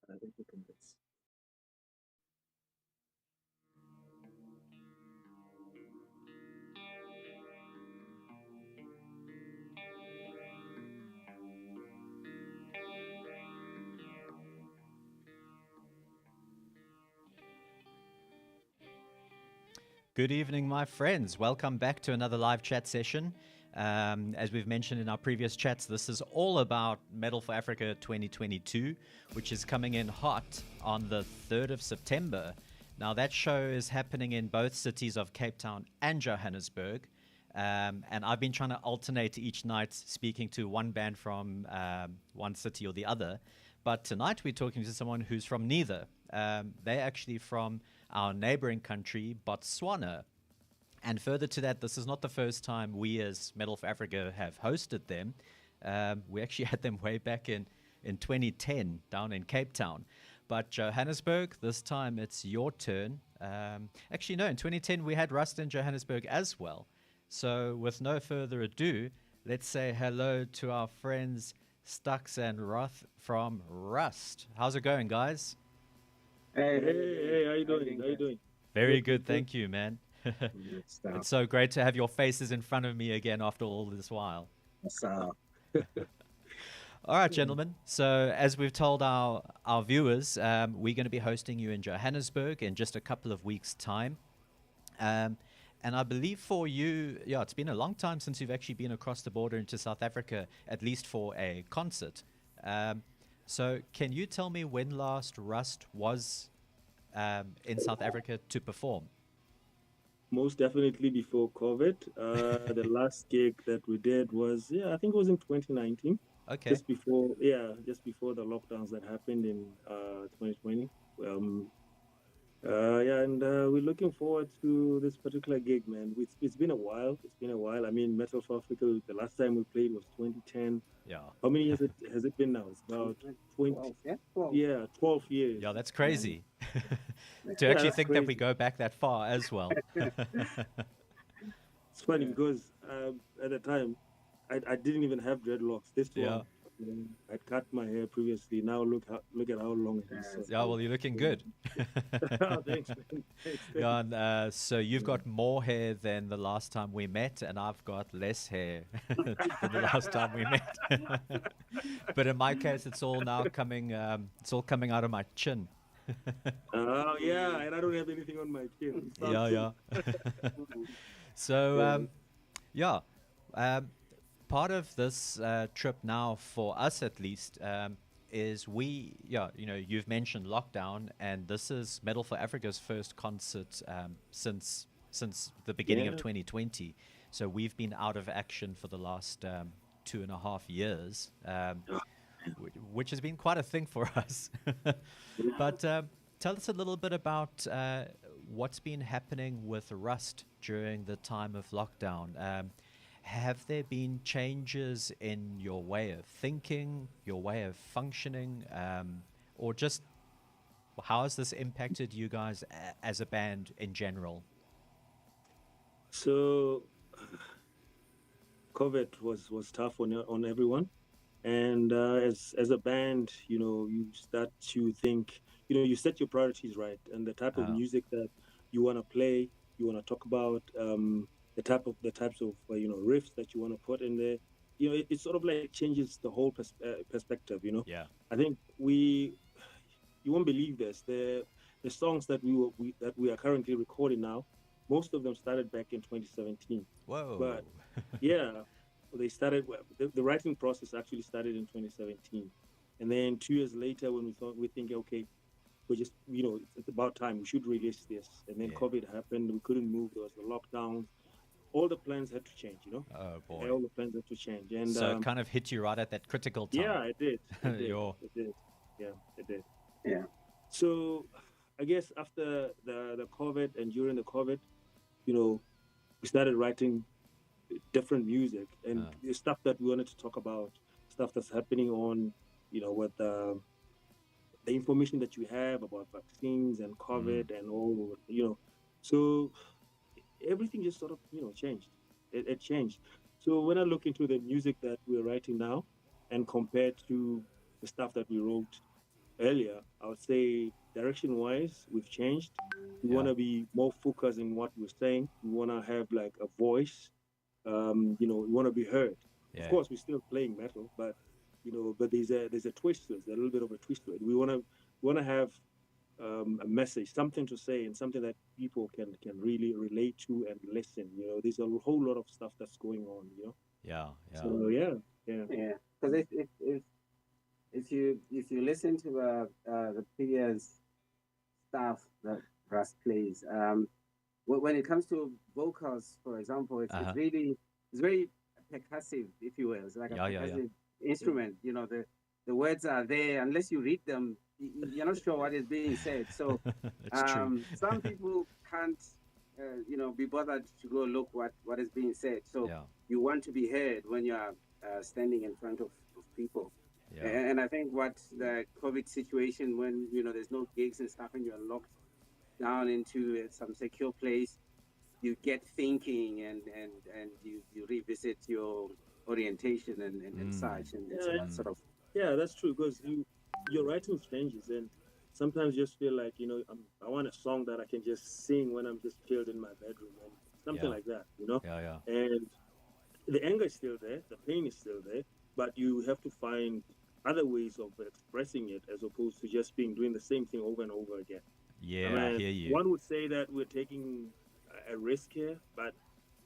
I think we can just. Good evening, my friends. Welcome back to another live chat session. As we've mentioned in our previous chats, this is all about Metal for Africa 2022, which is coming in hot on the 3rd of September. Now, that show is happening in both cities of Cape Town and Johannesburg. And I've been trying to alternate each night speaking to one band from one city or the other. But tonight we're talking to someone who's from neither. They're actually from our neighboring country, Botswana. And further to that, this is not the first time we as Metal for Africa have hosted them. We actually had them way back in 2010 down in Cape Town. But Johannesburg, this time it's your turn. Actually, no, in 2010 we had WRUST in Johannesburg as well. So with no further ado, let's say hello to our friends Stux and Roth from WRUST. How's it going, guys? Hey, how you doing? How you doing? Very good, thank you, man. Good stuff. It's so great to have your faces in front of me again after all this while. So, All right, gentlemen. So, as we've told our viewers, we're going to be hosting you in Johannesburg in just a couple of weeks' time. And I believe for you, yeah, it's been a long time since you've actually been across the border into South Africa, at least for a concert. So, can you tell me when last WRUST was in South Africa to perform? most definitely before COVID. The last gig that we did was, I think it was in 2019, Okay. just before the lockdowns that happened in 2020. Um, and we're looking forward to this particular gig, man. It's been a while. It's been a while. I mean, Metal for Africa, the last time we played was 2010. Yeah. How many years has it been now? It's about 20, 12, yeah? 12. yeah, 12 years. Yeah, that's crazy. To Yeah, actually that's think that we crazy. go back that far as well. It's funny because at the time, I didn't even have dreadlocks this Yeah. long. I'd cut my hair previously. Now look at how long it is. So, Yeah, well, you're looking good. oh, thanks, man. Thanks. Yeah, and so you've got more hair than the last time we met, and I've got less hair than the last time we met. But in my case, it's all now coming. It's all coming out of my chin. Oh yeah, and I don't have anything on my chin. Yeah, yeah. So, yeah. Part of this trip now, for us at least, is you've mentioned lockdown, and this is Metal for Africa's first concert since the beginning of Yeah. 2020. So we've been out of action for the last 2.5 years, which has been quite a thing for us. But tell us a little bit about what's been happening with WRUST during the time of lockdown. Have there been changes in your way of thinking, your way of functioning, or just how has this impacted you guys as a band in general? So COVID was tough on everyone, and as a band, you start to think, you set your priorities right, and the type of Oh, music that you want to play, you want to talk about, the types of riffs that you want to put in there. It sort of like changes the whole perspective. yeah. I think you won't believe this. The songs that we are currently recording now, most of them started back in 2017. Whoa. But yeah, they started. The writing process actually started in 2017, and then 2 years later, when we think, okay, we just it's about time we should release this, and then Yeah. COVID happened. We couldn't move. There was the lockdowns. All the plans had to change. Oh boy. All the plans had to change, and So it kind of hit you right at that critical yeah, time. it did. It did. Your It did. Yeah, it did. Yeah. So, I guess after the COVID and during the COVID, we started writing different music and uh, the stuff that we wanted to talk about, stuff that's happening on, with the information that you have about vaccines and mm, COVID and all. So everything just sort of, changed. It changed. So when I look into the music that we're writing now and compared to the stuff that we wrote earlier, I would say direction-wise, we've changed. We want Yeah. to be more focused in what we're saying. We want to have like a voice. We want to be heard. Of Yeah. course, we're still playing metal, but but there's a twist to it. There's a little bit of a twist to it. We want to have a message, something to say, and something that people can really relate to and listen. There's a whole lot of stuff that's going on. Yeah. Yeah. So yeah. Yeah, because if you listen to the previous stuff that Russ plays, when it comes to vocals, for example, Uh-huh. it's very percussive, if you will. It's like a Yeah. Yeah. Yeah. percussive instrument. The words are there. Unless you read them, you're not sure what is being said. So It's true. some people can't be bothered to go look what is being said. So Yeah. you want to be heard when you are standing in front of people. Yeah. And I think what the COVID situation, when there's no gigs and stuff, and you're locked down into some secure place, you get thinking, and you revisit your orientation and such, and it's Yeah, sort of yeah, that's true because you're writing strangers, and sometimes you just feel like I want a song that I can just sing when I'm just chilled in my bedroom and something Yeah. like that. Yeah. Yeah. And the anger is still there, the pain is still there, but you have to find other ways of expressing it as opposed to just doing the same thing over and over again. Yeah. I I mean, hear you. one would say that we're taking a risk here, but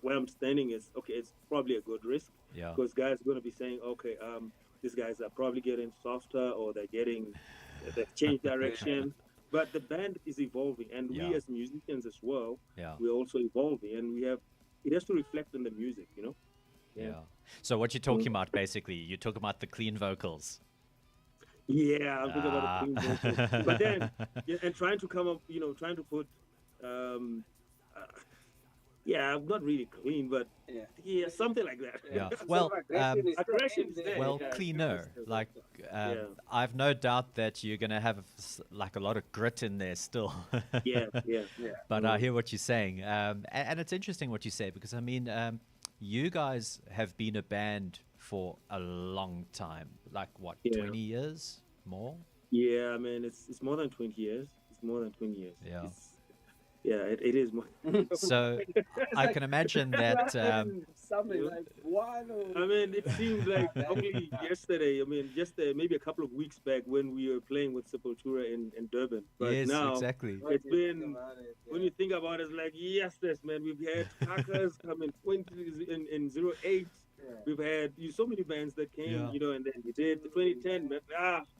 where I'm standing is okay. It's probably a good risk Yeah. because guys are going to be saying, okay, these guys are probably getting softer or they've changed direction. But the band is evolving, and Yeah. we as musicians as well, Yeah. we're also evolving, and it has to reflect in the music. Yeah. So what you're talking about, basically, you're talking about the clean vocals. Yeah, I'm thinking about the Ah. clean vocals, but then and trying to come up, trying to put, um, uh, yeah, not really clean, but yeah. yeah, something like that. Yeah. Some Well, aggression is still aggression in is there. there. well, Yeah, cleaner. yeah. Like, Yeah. I've no doubt that you're gonna have like a lot of grit in there still. Yeah, yeah. Yeah. But I hear what you're saying, and it's interesting what you say because I mean, you guys have been a band for a long time, like what, Yeah. 20 years more? Yeah, I mean, it's more than 20 years. It's more than 20 years. Yeah. It is more. So I can imagine that. Something like one. I mean, it seemed like only yesterday. I mean, just maybe a couple of weeks back when we were playing with Sepultura in Durban. But Yes, now exactly. it's been, when you think about it, it's like yesterday, man. We've had Hackers come in in 08. Yeah. We've had so many bands that came, Yeah. and then we did the 2010, man.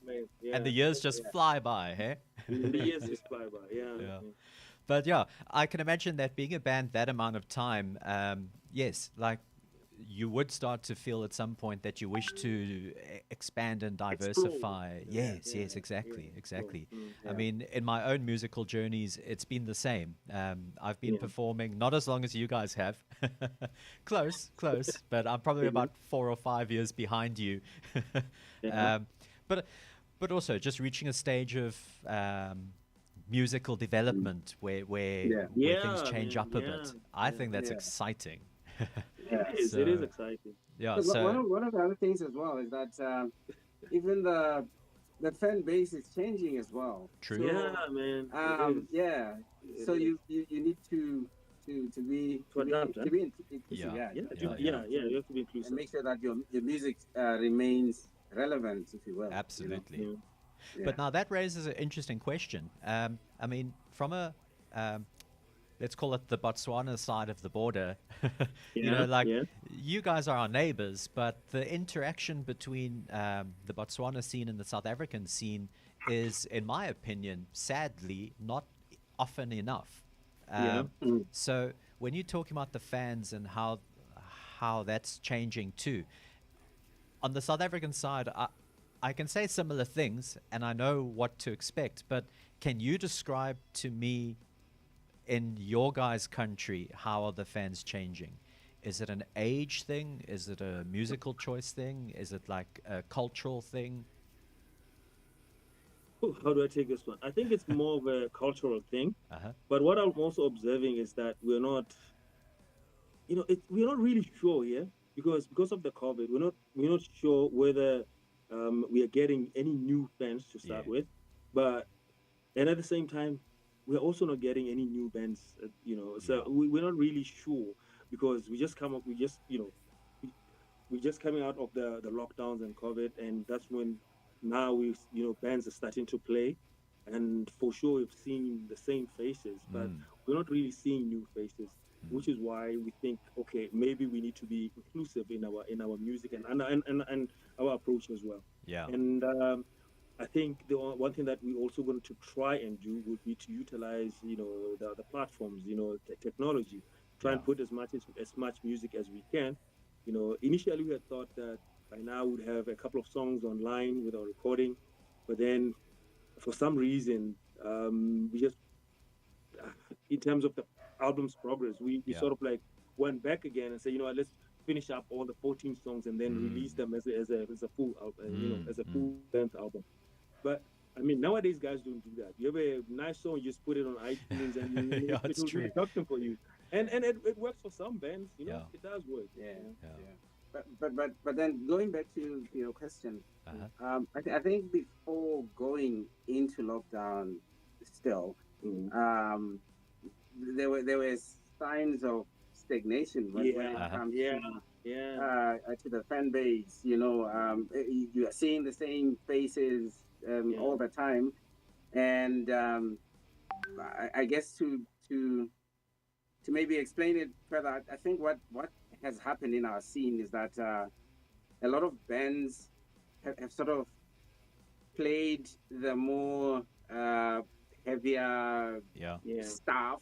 Man. Yeah. And the years just fly by, hey? The years just fly by. Yeah. Yeah. But yeah, I can imagine that being a band that amount of time, yes, like you would start to feel at some point that you wish to expand and diversify. Yeah, Yes, yeah, yes, exactly, yeah, exactly. explore. I mean, in my own musical journeys, it's been the same. I've been Yeah. performing not as long as you guys have, close, but I'm probably about 4 or 5 years behind you. Yeah. But also just reaching a stage of musical development where things Yeah, change man, up a bit. yeah, I yeah. think that's Yeah. exciting. Yeah. It is So- exciting. Yeah. Because So one of the other things as well is that even the fan base is changing as well. True. So, Yeah, man. it is. yeah. It So is. you need to be To adapt, huh? to be inclusive. Yeah. Yeah. Yeah, Yeah, yeah, yeah. You have to be And inclusive. make sure that your music remains relevant, if you will. absolutely. Yeah. Yeah. But now that raises an interesting question. I mean, from a let's call it the Botswana side of the border, Yeah. you guys are our neighbors, but the interaction between the Botswana scene and the South African scene is, in my opinion, sadly not often enough. Yeah. So when you're talking about the fans and how that's changing too, on the South African side, I can say similar things and I know what to expect, but can you describe to me in your guys' country how are the fans changing? Is it an age thing? Is it a musical choice thing? Is it like a cultural thing? Ooh, how do I take this one? I think it's more of a cultural thing. Uh-huh. But what I'm also observing is that we're not really sure here because of the COVID. We're not sure whether we are getting any new fans to start Yeah. with. but and at the same time, we're also not getting any new bands, Yeah. so we're not really sure because we just come up, we just, we, we're just coming out of the lockdowns and COVID, and that's when now bands are starting to play, and for sure we've seen the same faces, but Mm. we're not really seeing new faces, Mm. which is why we think, okay, maybe we need to be inclusive in our music and our approach as well. Yeah. And I think the one thing that we're also going to try and do would be to utilize, the platforms, the technology, try Yeah. and put as much music as we can. Initially we had thought that by now we'd have a couple of songs online with our recording, but then for some reason, we just, in terms of the album's progress, we Yeah. sort of like went back again and say, let's finish up all the 14 songs and then Mm. release them as a full, Mm. as a Mm. full length album. But I mean, nowadays guys don't do that. You have a nice song, you just put it on iTunes, and Yeah, it it's will do the true. talking for you. And it works for some bands, Yeah. it does work. Yeah, Yeah. yeah. But then going back to your question, Uh-huh. I think before going into lockdown, still, Mm. um, there were signs of stagnation when it Yeah, Uh-huh. comes yeah, yeah, to the fan base. You are seeing the same faces yeah, all the time, and I guess to maybe explain it further, I think what has happened in our scene is that a lot of bands have sort of played the more heavier Yeah. yeah, stuff,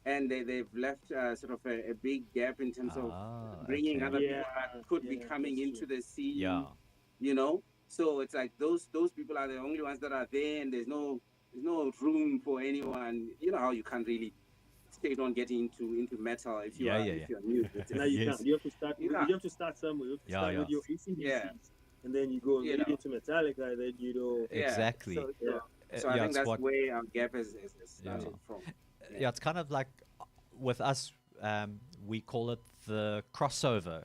and they've left sort of a big gap in terms of Ah, bringing okay. other yeah, people that could be yeah. coming That's into true. the Yeah. scene, you know. So it's like those people are the only ones that are there, and there's no room for anyone. You know how you can't really stay on getting into metal if you Yeah, are yeah, if yeah. you're new. Now you can't. Yes. You have to start. You You got have to start somewhere. You have to Yeah, start yeah. with your yeah, ACDCs, and then you go you maybe know, into Metallica, and then yeah. Exactly. So yeah, I Yeah, think it's that's what where our gap is yeah. starting from. Yeah. Yeah, it's kind of like with us we call it the crossover.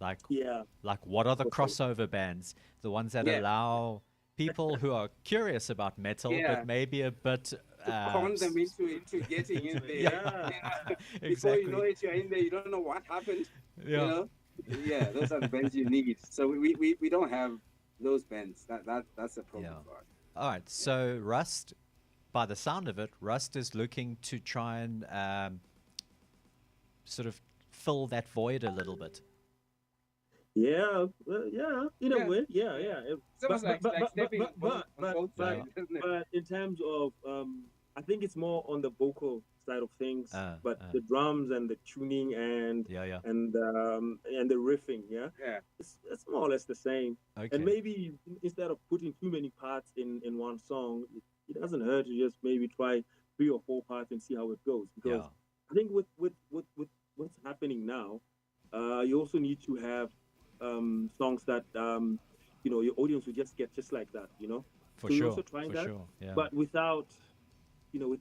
Like yeah. what are the Okay. crossover bands? The ones that Yeah, allow people who are curious about metal but yeah. maybe a bit To con them into getting in Into it. yeah. there. Yeah, Before you know Exactly. it, you're in there. You don't know what happened. You Yeah. know. Yeah, those are the bands you need. So we don't have those bands. That's a problem Yeah. for us. All right. So Rust, by the sound of it, Rust is looking to try and sort of fill that void a little bit. yeah, well, yeah. In a Yeah, way, yeah, yeah. yeah. It's almost like stepping on both Yeah. sides, isn't it? But in terms of, I think it's more on the vocal side of things. Uh, But uh, the drums and the tuning and yeah, yeah. and the riffing, yeah, Yeah, it's more or less the same. And Okay. maybe instead of putting too many parts in one song, it doesn't hurt to just maybe try 3 or 4 parts and see how it goes. Because Yeah. I think with what's happening now, you also need to have songs that your audience will just get just like that. For So we're sure. also trying For that, sure. Yeah. but without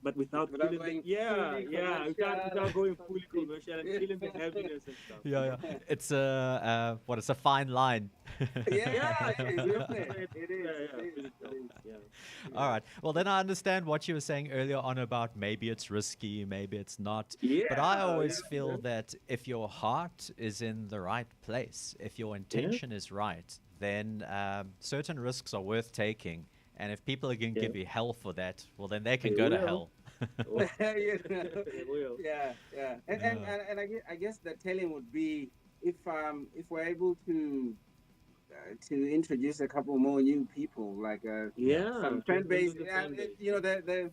but without without killing the going yeah, fully yeah, commercial. without going fully commercial and killing the heaviness and stuff. Yeah, yeah. It's a what? It's a fine line. Yeah, Yeah, it is, isn't it? it, It yeah, is. yeah, It is. really It tough, is. yeah. All right. Well, then I understand what you were saying earlier on about maybe it's risky, maybe it's not. But I Yeah, always feel that if your heart is in the right place, if your yeah, intention is right, then certain risks are worth taking. And if people are going to yeah. give you hell for that, well, then they can They go to will. hell. Oh, You know? they will. Yeah, yeah. Yeah. I guess the telling would be if we're able to introduce a couple more new people, like Yeah. Yeah, some fan base. into the fan base.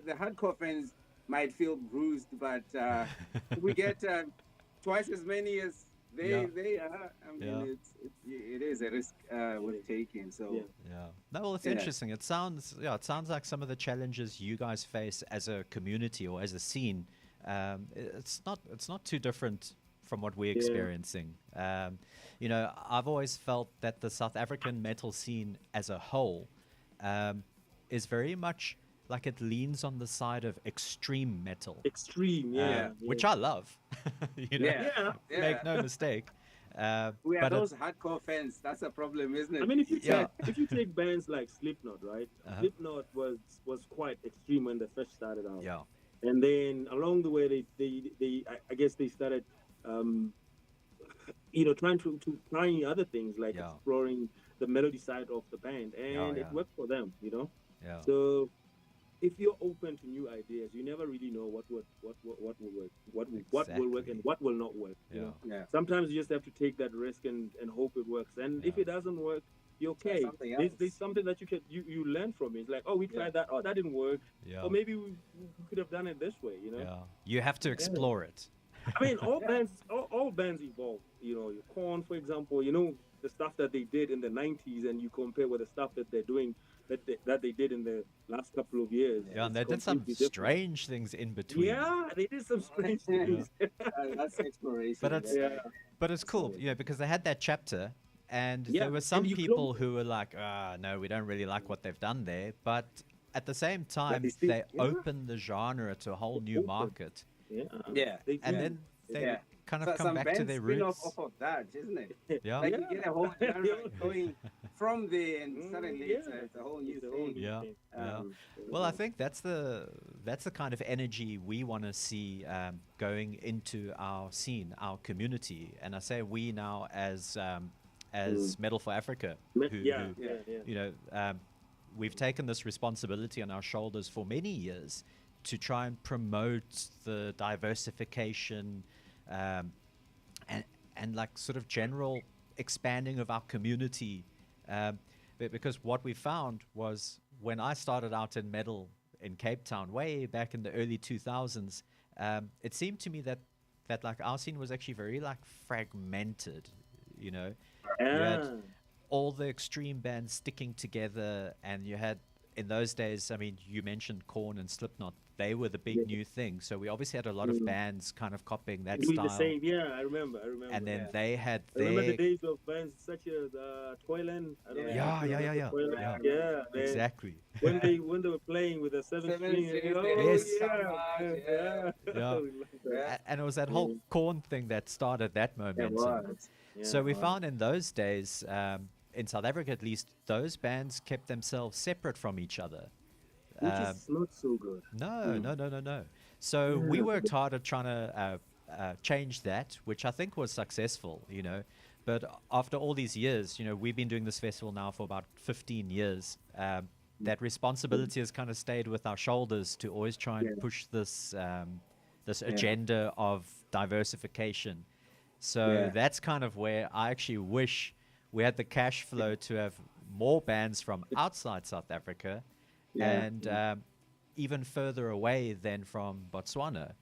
The hardcore fans might feel bruised, but if we get twice as many as Yeah. they are, I Yeah. mean, it is a risk It worth is. taking. So Yeah. Yeah. No, well, it's Yeah. interesting. It sounds like some of the challenges you guys face as a community or as a scene. It's not too different from what we're Yeah. experiencing. I've always felt that the South African metal scene as a whole is very much like it leans on the side of extreme metal, Extreme, yeah, which yeah. I love. yeah, Yeah, yeah. Make no mistake. We are but those hardcore fans. That's a problem, isn't it? I mean, Yeah. if you take bands like Slipknot, right? Uh-huh. Slipknot was quite extreme when they first started out. Yeah. And then along the way, I guess they started, trying other things like Yeah. exploring the melody side of the band, Yeah, and it yeah. worked for them, Yeah. So if you're open to new ideas, you never really know what will work, what will work, and Exactly. what will not work. You Yeah. know, Yeah. sometimes you just have to take that risk and hope it works. And if Yeah. it doesn't work, you're Try okay. something There's else. something that you learn from it. It's like, oh, we tried that. Oh, that didn't work. Yeah. Or maybe we could have done it this way. You know. Yeah. You have to explore it. I mean, all Yeah. bands evolve. Your Korn, for example. The stuff that they did in the '90s, and you compare with the stuff that they're doing that they did in the last couple of years. Yeah, and It's they did some completely different. strange things in between. Yeah, they did some strange things. That's exploration. But it's Yeah. but it's cool, because they had that chapter, and Yeah, there were and some you people close who were like, no, we don't really like what they've done there. But at the same time, they still- they yeah. opened the genre to a whole new Open. market, Yeah. Yeah. They and did. then they Yeah. kind So of come some back to bands their spin roots. off of that, isn't it? Yeah. Like you get a whole genre going from there, and Mm, suddenly yeah. it's a whole new It's a whole thing. new Yeah. thing. Yeah. Um, Well, I think that's the kind of energy we want to see going into our scene, our community, and I say we now as Metal for Africa, Me- who, yeah, who yeah. you know, we've taken this responsibility on our shoulders for many years to try and promote the diversification and like sort of general expanding of our community. Because what we found was when I started out in metal in Cape Town way back in the early 2000s, it seemed to me that like our scene was actually very like fragmented, you know. You had Yeah. all the extreme bands sticking together, and you had in those days, I mean, you mentioned Korn and Slipknot, they were the big new thing, so we obviously had a lot of bands kind of copying that Doing style, the same. Yeah, I remember. and then yeah. they had I remember their the days of bands such as Toyland. I don't know if Yeah, you yeah, remember yeah, Toyland. yeah. Yeah, man. exactly. When they were playing with a seven Seven string, string, oh, yes. yeah, Somehow, yeah. Yeah. We love that. And it was that whole Korn thing that started that It momentum. was. So Yeah. we found in those days, in South Africa at least, those bands kept themselves separate from each other. Which is not so good. No. So we worked hard at trying to change that, which I think was successful, But after all these years, we've been doing this festival now for about 15 years. That responsibility has kind of stayed with our shoulders to always try and push this agenda of diversification. So that's kind of where I actually wish we had the cash flow to have more bands from outside South Africa and even further away than from Botswana.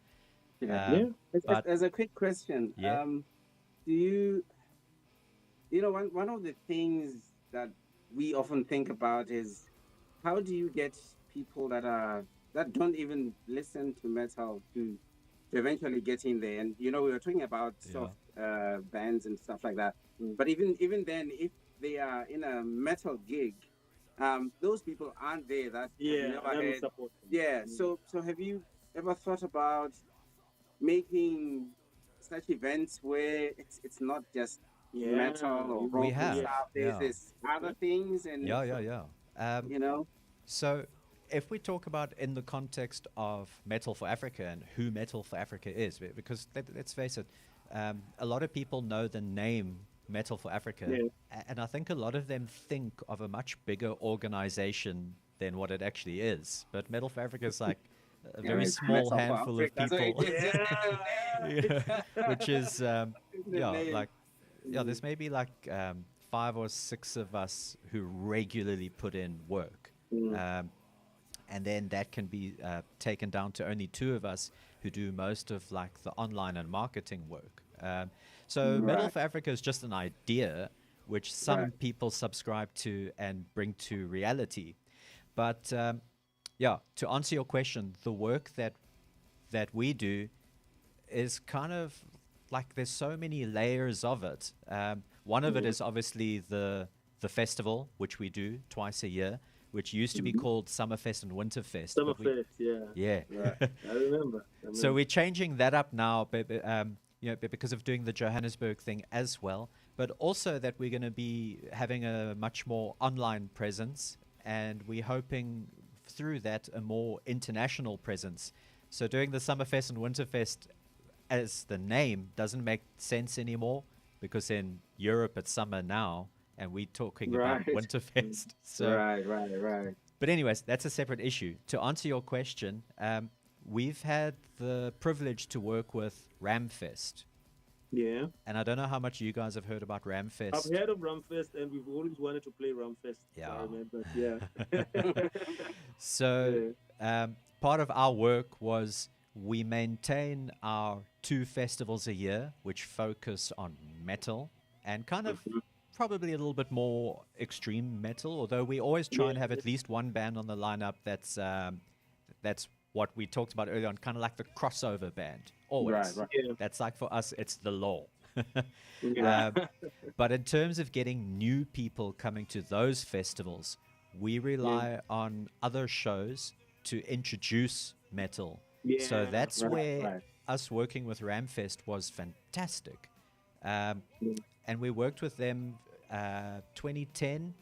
But As a quick question, Yeah. do one of the things that we often think about is how do you get people that don't even listen to metal to eventually get in there? And we were talking about soft bands and stuff like that. But even then, if they are in a metal gig, those people aren't there. That Yeah, never that will heard. support them. Yeah. So have you ever thought about making such events where it's not just metal or rock We and have, stuff? yeah. There's other things, and Yeah. So if we talk about in the context of Metal for Africa and who Metal for Africa is, because let's face it, a lot of people know the name Metal for Africa, and I think a lot of them think of a much bigger organization than what it actually is. But Metal for Africa is like a very it's small Metal for handful of Africa, so people, it's which is name. there's maybe like 5 or 6 of us who regularly put in work. And then that can be taken down to only 2 of us who do most of like the online and marketing work. So Metal for Africa is just an idea which some people subscribe to and bring to reality. But to answer your question, the work that we do is kind of like there's so many layers of it. One of it is obviously the festival, which we do twice a year, which used to be called Summerfest and Winterfest. but we- Summerfest, yeah. Yeah. I remember. So we're changing that up now. But because of doing the Johannesburg thing as well, but also that we're going to be having a much more online presence, and we're hoping through that a more international presence. So doing the Summerfest and Winterfest as the name doesn't make sense anymore, because in Europe it's summer now and we're talking about Right. Winterfest. So, Right. but anyways, that's a separate issue. To answer your question, we've had the privilege to work with Ramfest. Yeah. And I don't know how much you guys have heard about Ramfest. I've heard of Rumfest, and we've always wanted to play Rumfest. Yeah. I remember. Yeah. So part of our work was we maintain our 2 festivals a year, which focus on metal and kind of probably a little bit more extreme metal, although we always try and have at least one band on the lineup that's what we talked about earlier on, kind of like the crossover band. Always. Right. Yeah. That's like, for us, it's the law. Yeah. But in terms of getting new people coming to those festivals, we rely on other shows to introduce metal. So Yeah, that's right, where right. us working with Ramfest was fantastic. And we worked with them 2010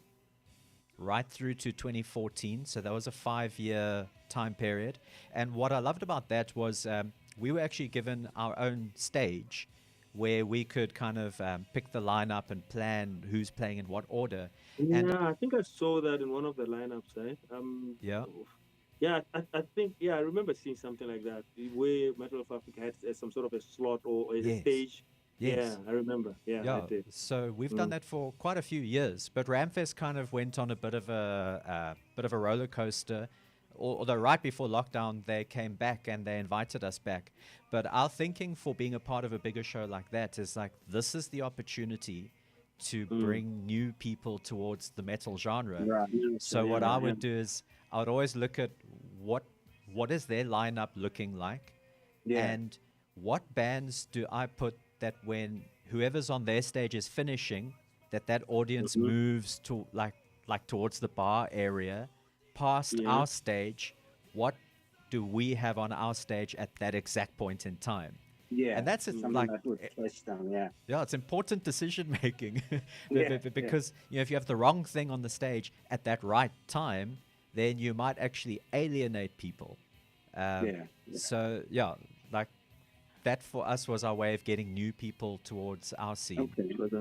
right through to 2014. So that was a 5-year time period. And what I loved about that was we were actually given our own stage where we could kind of pick the lineup and plan who's playing in what order. And Yeah, I think I saw that in one of the lineups, eh? yeah, Yeah, I think, I remember seeing something like that, where Metal of Africa had some sort of a slot or a Yes. stage. Yes. Yeah, I remember. Yeah, I yeah. did. So we've done that for quite a few years. But Ramfest kind of went on a bit of a roller coaster. Although right before lockdown, they came back and they invited us back. But our thinking for being a part of a bigger show like that is like, this is the opportunity to bring new people towards the metal genre. Right. So what I would do is I would always look at what is their lineup looking like, Yeah. and what bands do I put that when whoever's on their stage is finishing, that audience moves to like towards the bar area, past our stage. What do we have on our stage at that exact point in time? Yeah. And that's it, Something like that would touch down, yeah. yeah, it's important decision making Yeah, because if you have the wrong thing on the stage at that right time, then you might actually alienate people. So yeah, like that for us was our way of getting new people towards our scene.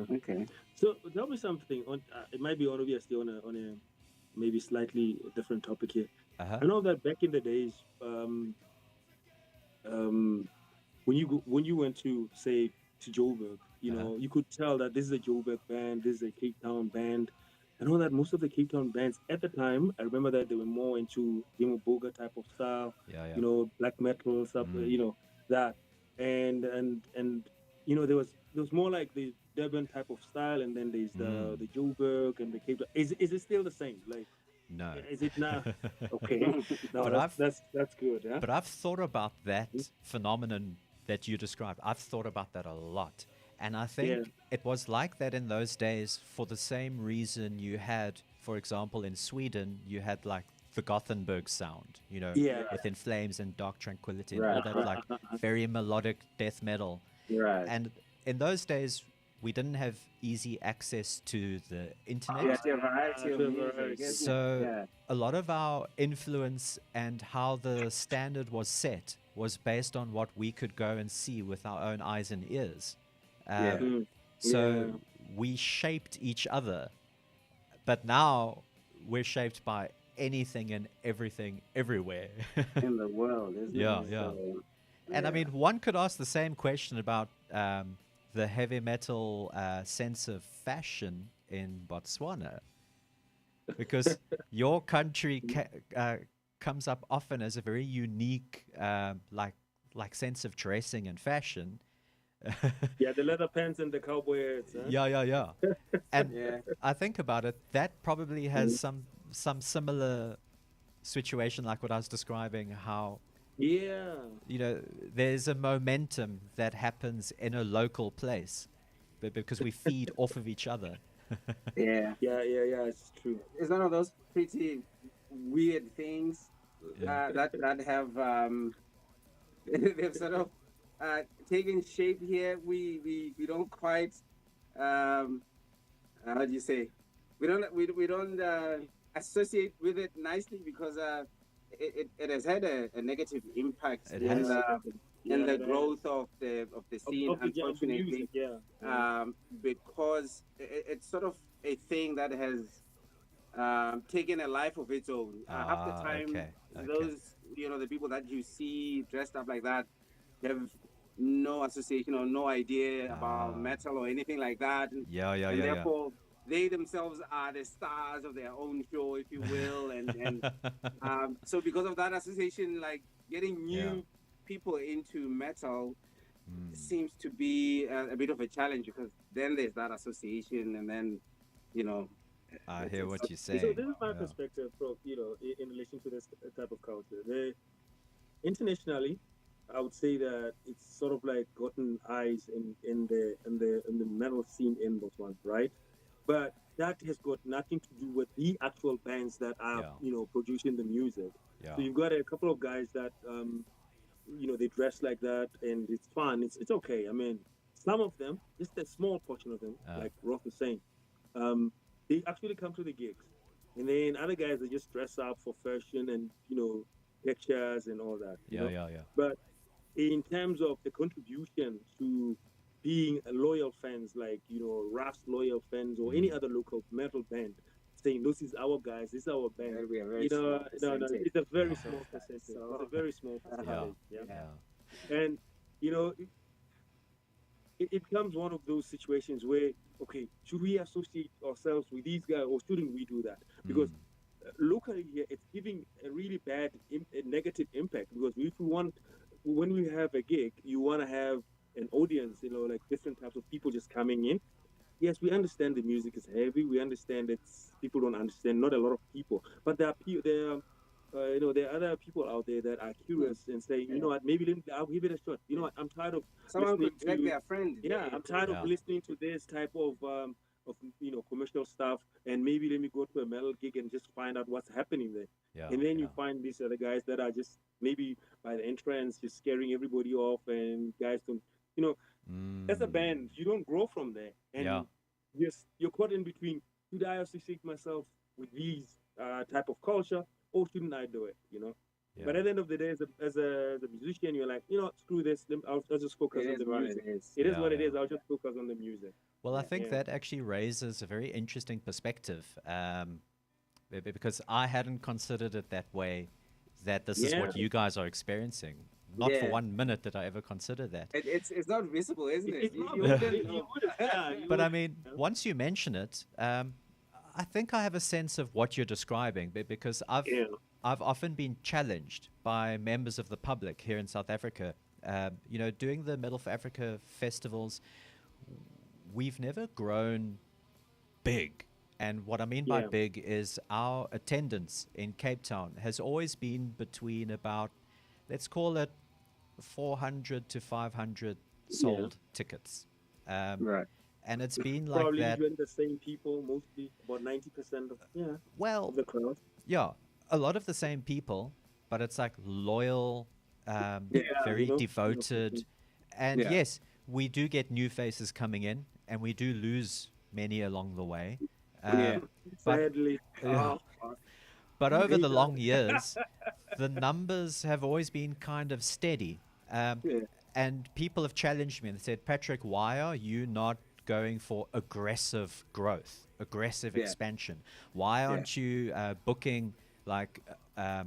Okay. So tell me something. On it might be obviously on a maybe slightly different topic here. Uh-huh. I know that back in the days, when you went to say to Joburg, you know, you could tell that this is a Joburg band, this is a Cape Town band. I know that most of the Cape Town bands at the time, I remember that they were more into Dimo Boga type of style, Yeah. you know, black metal stuff, you know, that, and you know, there was more like the Durban type of style, and then there's the Joburg and the Cape Town. Is it still the same? Like, No. is it now? Okay, no, But that's good. Yeah. But I've thought about that phenomenon that you described. I've thought about that a lot. And I think it was like that in those days for the same reason you had, for example, in Sweden, you had like the Gothenburg sound, you know, with In Flames and Dark Tranquility and all that like very melodic death metal. Right. And in those days, we didn't have easy access to the internet. Yeah, there are variety of music, isn't it? So a lot of our influence and how the standard was set was based on what we could go and see with our own eyes and ears. So we shaped each other, but now we're shaped by anything and everything everywhere. In the world, isn't it? Yeah. So, And I mean, one could ask the same question about the heavy metal sense of fashion in Botswana, because your country comes up often as a very unique, like sense of dressing and fashion. Yeah, the leather pants and the cowboy hats. Huh? Yeah. And I think about it, that probably has some similar situation like what I was describing, how you know, there's a momentum that happens in a local place, but because we feed off of each other. Yeah, it's true. it's one of those pretty weird things that have they've sort of taking shape here. We don't quite how do you say? We don't associate with it nicely because it has had a negative impact It in has. the growth of the scene, of the unfortunately. music, yeah. Because it's sort of a thing that has taken a life of its own. Half the time, Okay. those the people that you see dressed up like that have no association or no idea about metal or anything like that, and Yeah. therefore they themselves are the stars of their own show, if you will, and so because of that association, like getting new people into metal seems to be a bit of a challenge because then there's that association, and then you know I it's, hear it's what you're So saying. this is my Yeah. perspective, from in relation to this type of culture. Internationally, I would say that it's sort of like gotten eyes in the metal scene in Botswana, right? But that has got nothing to do with the actual bands that are Yeah. producing the music. Yeah. So you've got a couple of guys that they dress like that, and it's fun. It's okay. I mean, some of them, just a small portion of them, like Roth was saying, um, they actually come to the gigs, and then other guys they just dress up for fashion and pictures and all that. Yeah. But in terms of the contribution to being a loyal fans, like RUST loyal fans or any other local metal band, saying this is our guys, this is our band. That'll be a very small No, percentage. it's a very Yeah. small percentage. So- It's a very small Yeah. percentage. Yeah. Yeah. And it becomes one of those situations where, okay, should we associate ourselves with these guys or shouldn't we do that? Because locally here, it's giving a really bad, a negative impact. Because if we want, when we have a gig, you want to have an audience, like different types of people just coming in. Yes, we understand the music is heavy. We understand that people don't understand. Not a lot of people, but there are other people out there that are curious and saying, you know what, maybe I'll give it a shot. You know what, I'm tired of Someone listening could let to their friend. yeah, I'm tired of listening to this type of commercial stuff, and maybe let me go to a metal gig and just find out what's happening there. Yeah. And then you find these other guys that are just maybe by the entrance just scaring everybody off, and guys don't, as a band, you don't grow from there, and you're caught in between. Should I associate myself with these type of culture, or shouldn't I do it? Yeah. But at the end of the day, as a musician, you're like, screw this. I'll just focus on the music. It is what it is. I'll just focus on the music. Well, I think that actually raises a very interesting perspective, because I hadn't considered it that way, that this is what you guys are experiencing. Not for 1 minute did I ever consider that. It's not visible, isn't it? It's not visible. But I mean, once you mention it, I think I have a sense of what you're describing, because I've often been challenged by members of the public here in South Africa. Doing the Metal4Africa festivals, we've never grown big. And what I mean by big is our attendance in Cape Town has always been between about, let's call it 400 to 500 sold tickets. Right. And it's been like Probably that. the same people, mostly about 90% of of the crowd. Yeah, a lot of the same people, but it's like loyal, very devoted. And yes, we do get new faces coming in, and we do lose many along the way. Sadly. But over the long years, the numbers have always been kind of steady. And people have challenged me and said, Patrick, why are you not going for aggressive growth, aggressive expansion? Why aren't you booking like a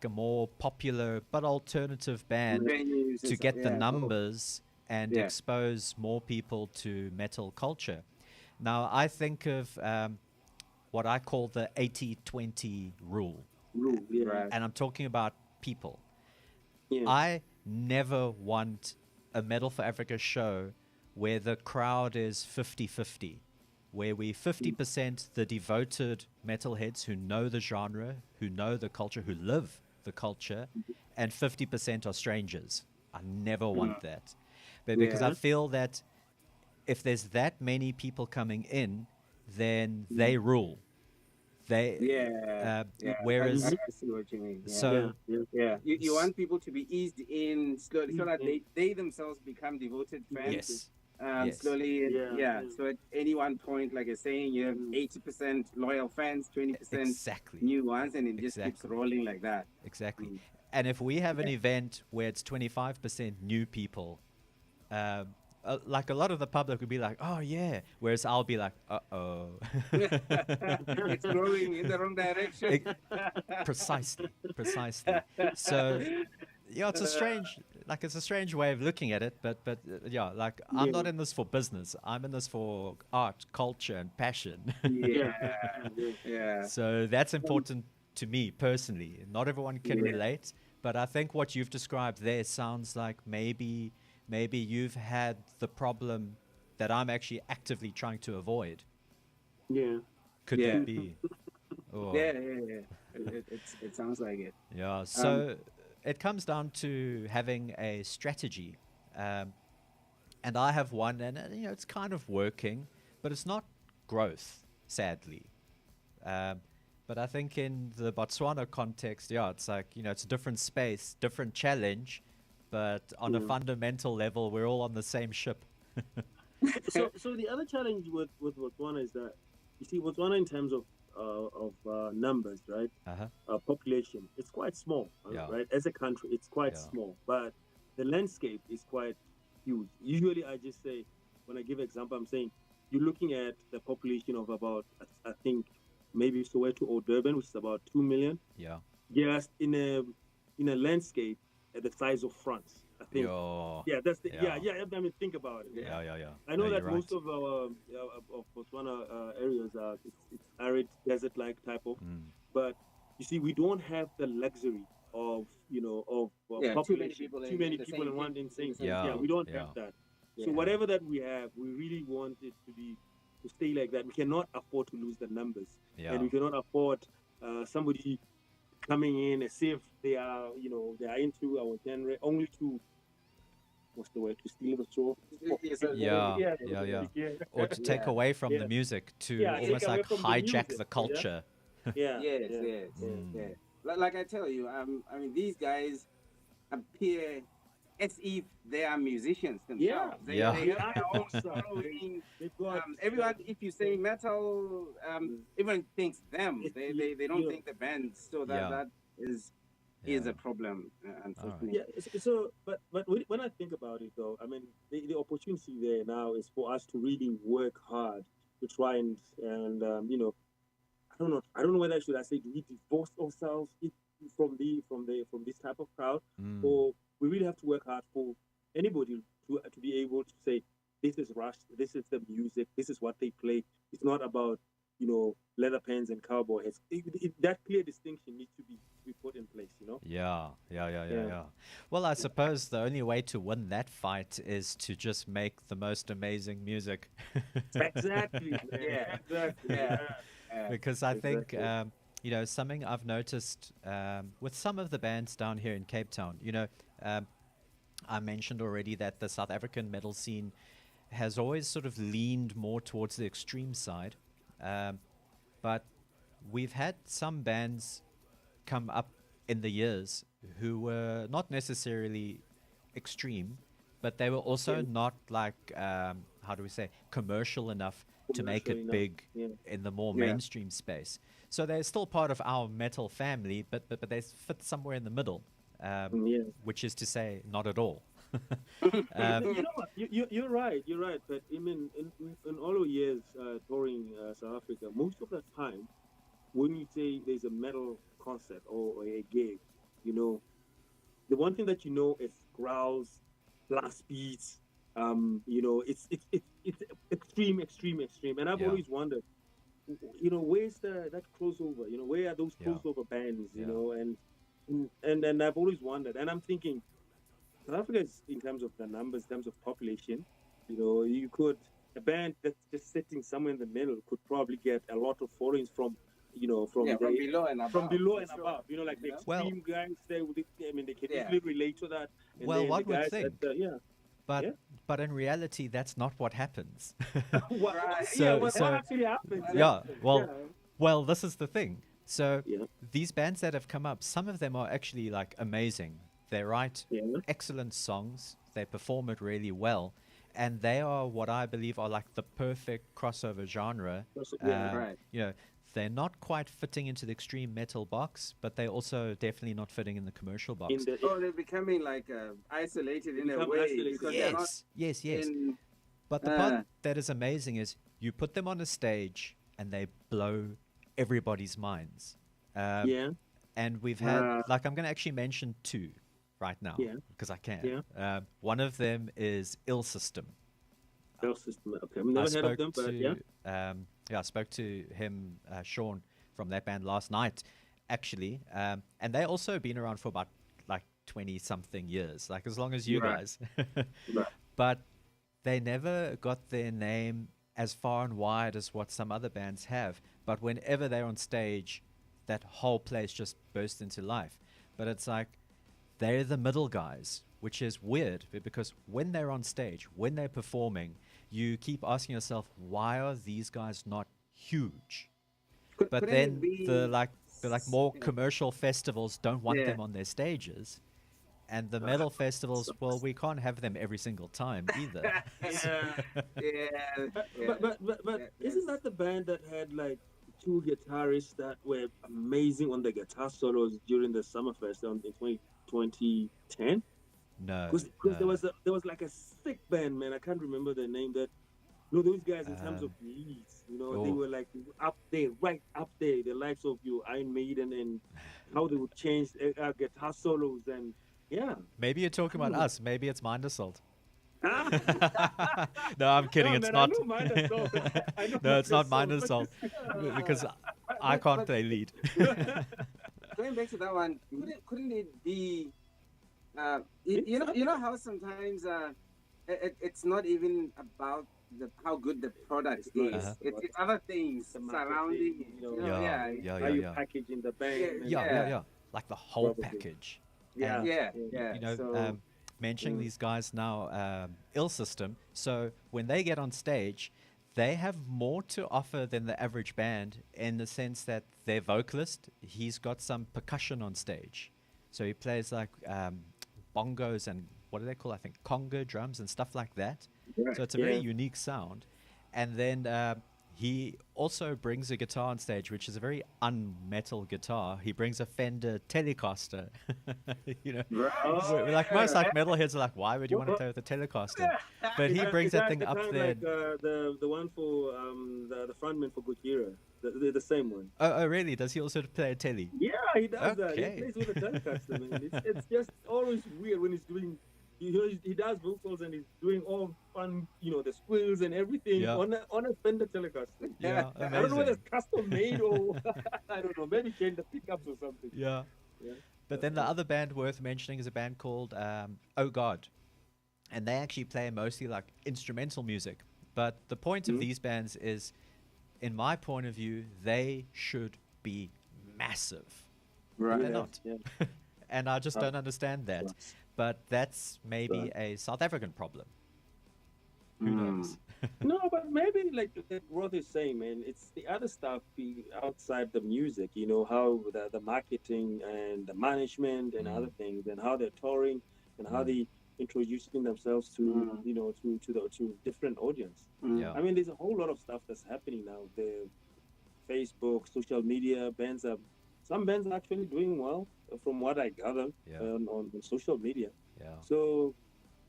more popular but alternative band to get the numbers and expose more people to metal culture? Now, I think of what I call the 80-20 rule. And I'm talking about people. I never want a Metal4Africa show where the crowd is 50-50, where we 50% the devoted metalheads who know the genre, who know the culture, who live the culture, and 50% are strangers. I never want that. But because I feel that if there's that many people coming in, then they rule. They, Yeah, yeah. whereas, I see what you mean. Yeah. so Yeah, you want people to be eased in slowly so that Mm. they themselves become devoted fans. yes, yes, Slowly, and Yeah. so at any one point, like you're saying, you have 80% loyal fans, 20% exactly, new ones, and it just keeps exactly, rolling like that. exactly. Mm. And if we have an event where it's 25% new people, um, like a lot of the public would be like, "Oh yeah," whereas I'll be like, "Uh-oh." It's growing in the wrong direction. Precisely, precisely. So, yeah, it's a strange way of looking at it, but yeah, like I'm not in this for business. I'm in this for art, culture, and passion. Yeah, yeah, So that's important to me personally. Not everyone can Yeah. relate, but I think what you've described there sounds like maybe you've had the problem that I'm actually actively trying to avoid. Yeah. Could Yeah. that be? Oh. yeah. It sounds like it. Yeah, so it comes down to having a strategy, and I have one, and it's kind of working, but it's not growth, sadly. Um, but I think in the Botswana context, yeah, it's like it's a different space, different challenge, but on a fundamental level, we're all on the same ship. So the other challenge with Botswana is that you see Botswana in terms of numbers, right? Uh-huh. Population, it's quite small, Yeah. right? As a country, it's quite Yeah. small, but the landscape is quite huge. Usually, I just say when I give example, I'm saying you're looking at the population of about I think maybe Soweto or Durban, which is about 2 million. Yeah. Just in a landscape at the size of France, I think. Yo. Yeah, that's the Yeah. I mean, think about it. Yeah. I know No, that you're most right. of our of Botswana areas are it's arid desert-like type of, but you see, we don't have the luxury of Yeah, population, too too many people in one thing. Yeah, We don't yeah. have that. So Yeah. whatever that we have, we really want it to stay like that. We cannot afford to lose the numbers, Yeah. and we cannot afford somebody coming in as if they are into our genre only to what's the word, to steal the show. Yeah. Or to take Yeah. away from Yeah. the music, to Yeah, take almost away like from the hijack music, the culture. Yeah. Yes, yeah. yes, Mm. yeah. Like I tell you, I mean, these guys appear as if they are musicians themselves. Yeah. They have their own following. They've got Everyone, if you say metal, everyone thinks them. They don't Yeah. think the band. So Yeah. that is Yeah. a problem, unfortunately. Yeah. So, but when I think about it, though, I mean, the opportunity there now is for us to really work hard to try and I don't know whether I say do we divorce ourselves from this type of crowd, Mm. or we really have to work hard for anybody to be able to say this is RUST, this is the music, this is what they play. It's not about leather pants and cowboy hats. That clear distinction needs to be put in place. Yeah. Yeah. Well, I suppose the only way to win that fight is to just make the most amazing music. Exactly. Yeah. Exactly. Yeah. Because I think Exactly. something I've noticed with some of the bands down here in Cape Town. I mentioned already that the South African metal scene has always sort of leaned more towards the extreme side, but we've had some bands come up in the years who were not necessarily extreme, but they were also not like how do we say, commercial enough to make Commercial it enough, big yeah. in the more Yeah. mainstream space. So they're still part of our metal family, but they fit somewhere in the middle, Yeah. which is to say, not at all. You know what? You're right. You're right. But I mean, in all our years touring South Africa, most of the time, when you say there's a metal concert or a gig, the one thing that is growls, blast beats. It's extreme, extreme, extreme. And I've Yeah. always wondered, where's that crossover? Where are those Yeah. crossover bands? Yeah. And I've always wondered, and I'm thinking, South Africa is, in terms of the numbers, in terms of population, a band that's just sitting somewhere in the middle could probably get a lot of followings from below and above. From below and for sure. above, like the Well- extreme guys, they can Yeah. easily relate to that. And Well, then one the would guys think. Yeah. But in reality, that's not what happens. What, Right. So- what so- actually happens? Yeah, well, Well, this is the thing. So Yeah. these bands that have come up, some of them are actually like amazing. They write Yeah. excellent songs. They perform it really well, and they are what I believe are like the perfect crossover genre. Yeah. Right. You know, they're not quite fitting into the extreme metal box, but they're also definitely not fitting in the commercial In box. the Oh, they're becoming like isolated in a become way isolated. because they're not Yes, yes. in. But the part that is amazing is you put them on a stage and they blow everybody's minds. yeah. And we've had, like, I'm going to actually mention two right now Yeah. because I can. Yeah. One of them is Ill System. Bell system. Okay, I've I never heard of spoke them, but to, yeah. I spoke to him, Sean, from that band last night, actually. And they also been around for about like 20 something years, like as long as you Right. guys. Right. But they never got their name as far and wide as what some other bands have. But whenever they're on stage, that whole place just bursts into life. But it's like they're the middle guys, which is weird because when they're on stage, when they're performing, you keep asking yourself, why are these guys not huge? But Couldn't it then be the like more yeah. commercial festivals don't want Yeah. them on their stages. And the metal festivals, well, we can't have them every single time either. Yeah. Yeah, But yeah. but Yeah, isn't that the band that had like two guitarists that were amazing on the guitar solos during the Summerfest in 2010? No, Because no. there was like a sick band, man. I can't remember the name. That no, those guys in terms of Um, leads, you know, they oh, were like up there, right up there, the likes of you, Iron Maiden, and how they would change guitar solos and yeah. maybe you're talking about Ooh. us. Maybe it's Mind Assault. Ah, No, I'm kidding. no, It's man, I not. know mine is so. I know No, mine it's is not so. Mind Assault because I But can't play lead. going back to that one, couldn't it be? It's You know how sometimes it's not even about how good the product is. Uh-huh. It's other things the surrounding marketing, it. you know, You know, Yeah, yeah, yeah, how yeah, you yeah. package in the band. Yeah, And, Yeah. Like the whole Probably. package. Yeah. And yeah, Yeah. yeah. you know, So mentioning these guys now, Ill System. So when they get on stage, they have more to offer than the average band in the sense that their vocalist, he's got some percussion on stage. So he plays like bongos and what do they call? I think conga drums and stuff like that. So it's a very Yeah. unique sound. And then he also brings a guitar on stage, which is a very un-metal guitar. He brings a Fender Telecaster. You know, we're like most like metalheads are like, why would you want to play with a Telecaster? But he brings that thing up there. Like the one for the frontman for Gojira, the same one. Oh, really? Does he also play a Tele? Yeah, he does that. He Okay. plays with a Telecaster, man. It's just always weird when he's doing. He does vocals and he's doing all fun, you know, the squills and everything Yeah. on a Fender Telecaster. Yeah, I don't know whether amazing. it's custom made or I don't know. Maybe change the pickups or something. Yeah. Yeah. But then the other band worth mentioning is a band called Oh God. And they actually play mostly like instrumental music. But the point of these bands is, in my point of view, they should be massive. right. They're not. Yeah. And I just don't understand that. But that's maybe a South African problem. Who knows? No, but maybe like Roth is saying, man, it's the other stuff outside the music. You know how the marketing and the management and other things, and how they're touring, and how they introducing themselves to you know to different audience. Yeah. I mean, there's a whole lot of stuff that's happening now. The Facebook, social media, some bands are actually doing well, from what I gather Yeah. on social media. Yeah. So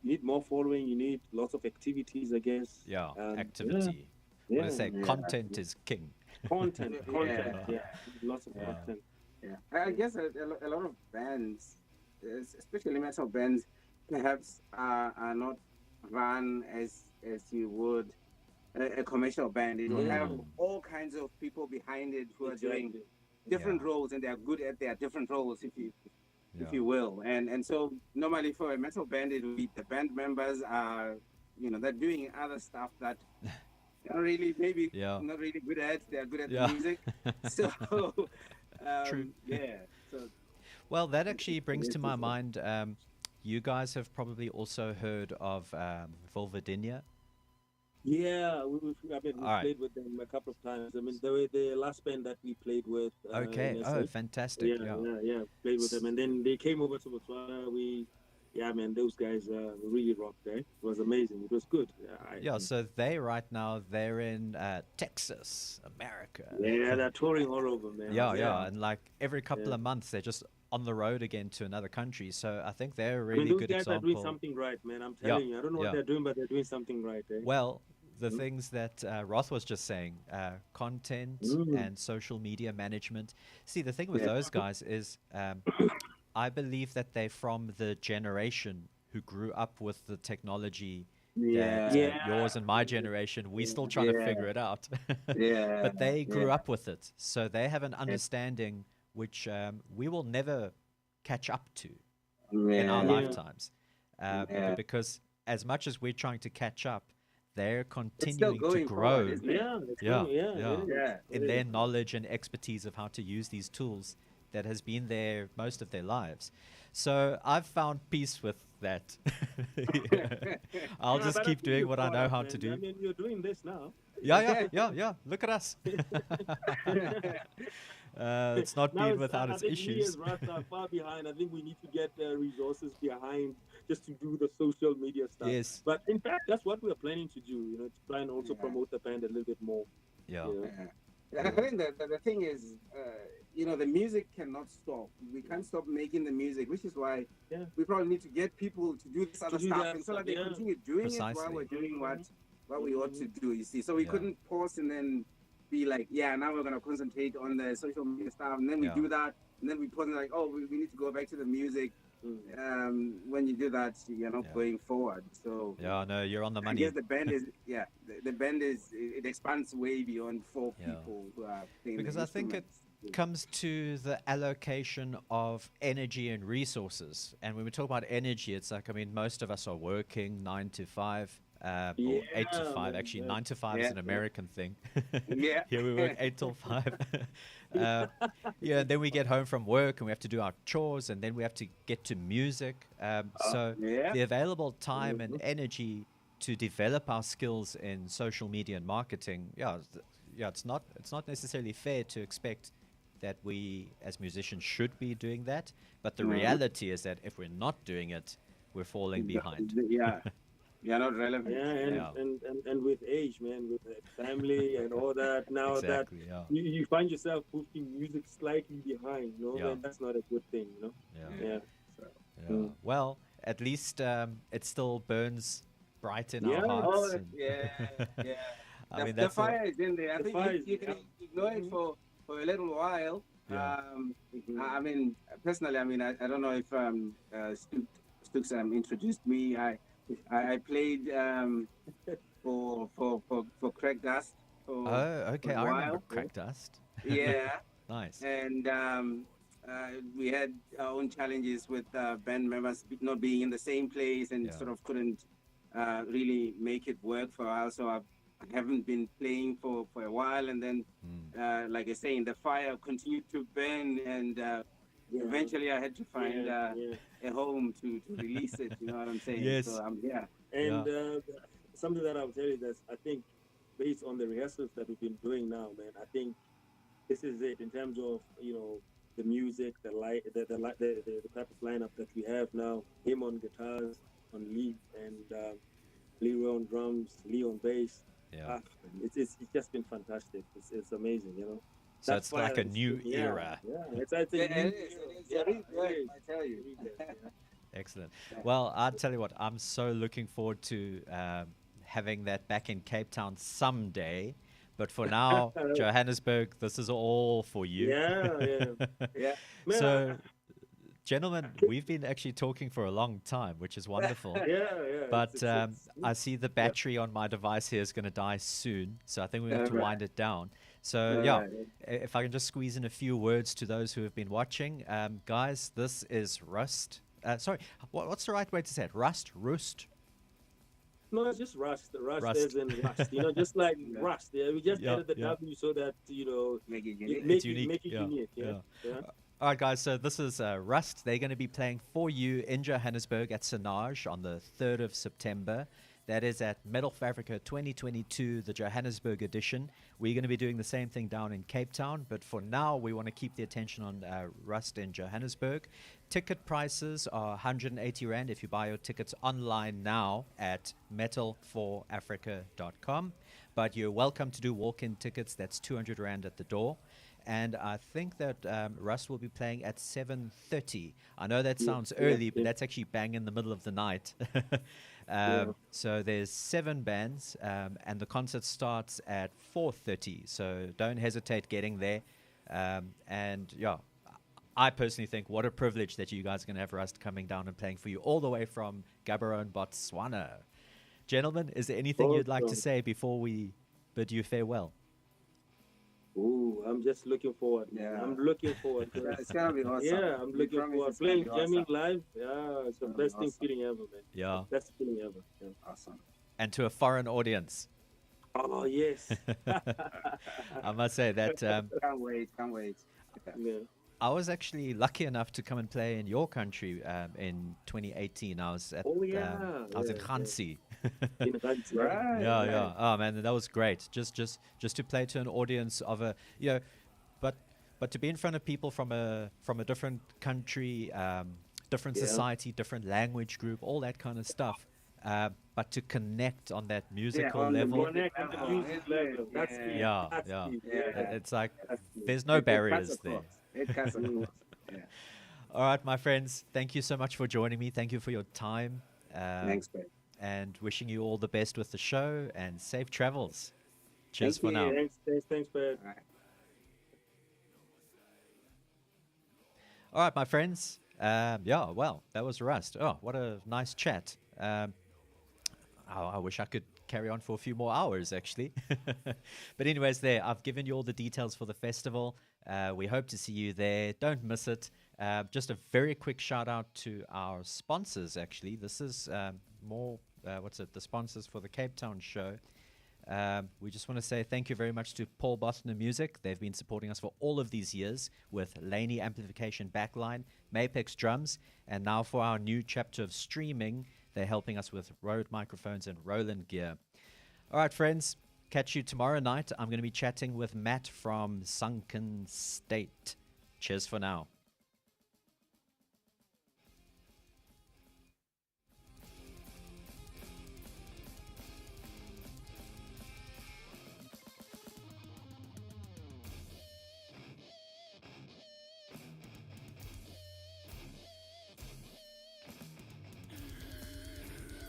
you need more following. You need lots of activities, I guess. Yeah. Um, Activity. Yeah, What I say, content is king. content, Yeah. yeah, lots of Yeah. content. Yeah, I guess a lot of bands, especially metal bands, perhaps are not run as you would a commercial band. It will have all kinds of people behind it who are doing Exactly. different Yeah. roles, and they are good at their different roles, if Yeah. you will. And so normally for a metal band, it will be the band members are, you know, they're doing other stuff that they're really maybe Yeah. not really good at. They're good at Yeah. the music. So True. yeah. So Well, that actually brings is to my different. mind, you guys have probably also heard of Vulvodynia. Yeah, I mean, All we right. played with them a couple of times. I mean, they were the last band that we played with in Okay. Oh, SA. fantastic. Yeah, Yeah. yeah, played with them, S- and then they came over to Botswana. Yeah, man, those guys really rocked. Eh? It was amazing. It was good. Yeah, so they right now they're in Texas, America. Yeah, they're touring all over, man. Yeah, Yeah, yeah, and like every couple yeah. of months they're just on the road again to another country. So I think they're a I mean, really those good guys are doing example. something right, man. I'm Yeah, telling you. I don't know what yeah. they're doing, but they're doing something right. Eh? Well, the Mm. things that Roth was just saying, content Mm. and social media management. See, the thing with Yeah, those guys is I believe that they're from the generation who grew up with the technology that Yeah, yeah, yours and my generation, we're still trying to yeah, figure it out. yeah, But they yeah, grew up with it. So they have an understanding which we will never catch up to in our yeah, yeah, lifetimes. yeah. Because as much as we're trying to catch up, they're It's still continuing to going forward, grow. isn't it? yeah. It's Yeah, going. Yeah, yeah. it is. Yeah, It In their is. knowledge and expertise of how to use these tools that has been there most of their lives. So I've found peace with that. I'll Yeah, just but I keep think doing you've what I caught know up, how to man. I do. mean, you're doing this now. Yeah, You yeah, yeah, yeah. Look at us. It's not Now been it's. without I its think we issues. as Rust are far behind. I think we need to get resources behind just to do the social media stuff. Yes. But in fact, that's what we're planning to do. You know, to try and also yeah, promote the band a little bit more. Yeah. You know. yeah. And I Yeah. think the thing is, the music cannot stop. We can't stop making the music, which is why Yeah. we probably need to get people to do this To other do stuff, that and so stuff. that they Yeah. continue doing it while we're Precisely. doing Mhm. what we ought to do. You see, so we Yeah. couldn't pause and then be like, yeah, now we're gonna concentrate on the social media stuff, and then we Yeah. do that, and then we pause and like, oh, we need to go back to the music. Mm. When you do that, you're not Yeah. going forward. So Yeah, no, you're on the I guess money. the band is, yeah, the band is, it expands way beyond four Yeah. people who are playing Because the I think it instruments. comes to the allocation of energy and resources. And when we talk about energy, it's like, I mean, most of us are working 9 to 5, or 8 to 5. Yeah, Actually, man. 9 to 5 is Yeah, an American thing. yeah, Here we work 8 till 5. uh, yeah, and then we get home from work and we have to do our chores and then we have to get to music. So yeah, the available time and Mhm. energy to develop our skills in social media and marketing, yeah, it's not necessarily fair to expect that we as musicians should be doing that. But the Mhm. reality is that if we're not doing it, we're falling behind. yeah. You're not relevant. Yeah, and, Yeah, and, and, and with age, man, with family and all that, now that exactly. Yeah, you find yourself pushing music slightly behind, yeah, and that's not a good thing. yeah. Yeah. So, Yeah. mm. Well, at least it still burns bright in our Yeah, hearts. Oh, yeah, yeah. I mean, The that's fire is in there. I the think fire you, is you can ignore it Mhm. for a little while. Yeah. Mhm. I mean, personally, I mean, I don't know if Stux introduced me. I played for Craig Dust Oh, for okay. a I remember while. Crack Dust. Yeah, Nice. and we had our own challenges with band members not being in the same place and Yeah. sort of couldn't really make it work for a while. So I haven't been playing for a while, and then like I say, the fire continued to burn, and Yeah. eventually I had to find Yeah, yeah. a home to release it. You know what I'm saying? Yes. So yeah. And Yeah. something that I'll tell you that I think, based on the rehearsals that we've been doing now, man, I think this is it in terms of the music, the light, the type of lineup that we have now. Him on guitars, on lead, and Leroy on drums, Lee on bass. Yeah. It's just been fantastic. It's amazing. So That's it's like why a new yeah, era. Yeah, it's a Yeah, new it is. era. It is. Yeah, A rebirth, it is. I tell you. Rebirth, yeah. Excellent. Well, I'll tell you what, I'm so looking forward to having that back in Cape Town someday. But for now, Johannesburg, this is all for you. Yeah. Yeah. Man, So, gentlemen, we've been actually talking for a long time, which is wonderful. yeah. But I see the battery on my device here is going to die soon, so I think we have to Right. wind it down. So yeah, if I can just squeeze in a few words to those who have been watching, guys, this is Rust. Sorry, what's the right way to say it? Rust? No, it's just rust. Rust, Rust. as in rust. Just like Yeah. rust. Yeah, we just Yeah, added the yeah. W so that Make it it unique. make It's unique. make it Yeah, unique. yeah. Yeah. All right, guys. So this is Rust. They're going to be playing for you in Johannesburg at Sonage on the 3rd of September. That is at Metal for Africa 2022, the Johannesburg edition. We're going to be doing the same thing down in Cape Town, but for now, we want to keep the attention on WRUST in Johannesburg. Ticket prices are 180 Rand if you buy your tickets online now at metal4africa.com. But you're welcome to do walk-in tickets. That's 200 Rand at the door. And I think that WRUST will be playing at 7:30. I know that sounds early, but that's actually bang in the middle of the night. So there's 7 bands, and the concert starts at 4:30. So don't hesitate getting there. And yeah, I personally think what a privilege that you guys are going to have WRUST coming down and playing for you all the way from Gaborone, Botswana. Gentlemen, is there anything you'd like to say before we bid you farewell? Ooh, I'm just looking forward. Yeah. I'm looking forward. It's gonna be awesome. Yeah, I'm looking forward. Playing, jamming live. Yeah, it's the best awesome. feeling ever, man. Yeah. Best feeling ever. Yeah. Awesome. And to a foreign audience. Oh, yes. I must say that Can't wait. Yeah. I was actually lucky enough to come and play in your country in 2018. I was at Oh, yeah. I was in Yeah, Khansi. In Rand, Right. Yeah. Oh man, that was great. Just to play to an audience of a but to be in front of people from a different country, different society, different language group, all that kind of stuff. But to connect on that musical on the level. Connect on the music level. That's key. Yeah, That's yeah. key. It's like That's key. there's no barriers there. It cuts across. Yeah. All right, my friends, thank you so much for joining me. Thank you for your time. Thanks, babe. And wishing you all the best with the show and safe travels. Cheers Thank for now. Thanks, Pat. All right. All right, my friends. Yeah, well, that was WRUST. Oh, what a nice chat. I wish I could carry on for a few more hours, actually. But anyways, I've given you all the details for the festival. We hope to see you there. Don't miss it. Just a very quick shout out to our sponsors, actually. This is the sponsors for the Cape Town show. We just want to say thank you very much to Paul Bosner Music. They've been supporting us for all of these years with Laney Amplification Backline, Mapex Drums, and now for our new chapter of streaming, they're helping us with Rode microphones and Roland gear. All right, friends, catch you tomorrow night. I'm going to be chatting with Matt from Sunken State. Cheers for now.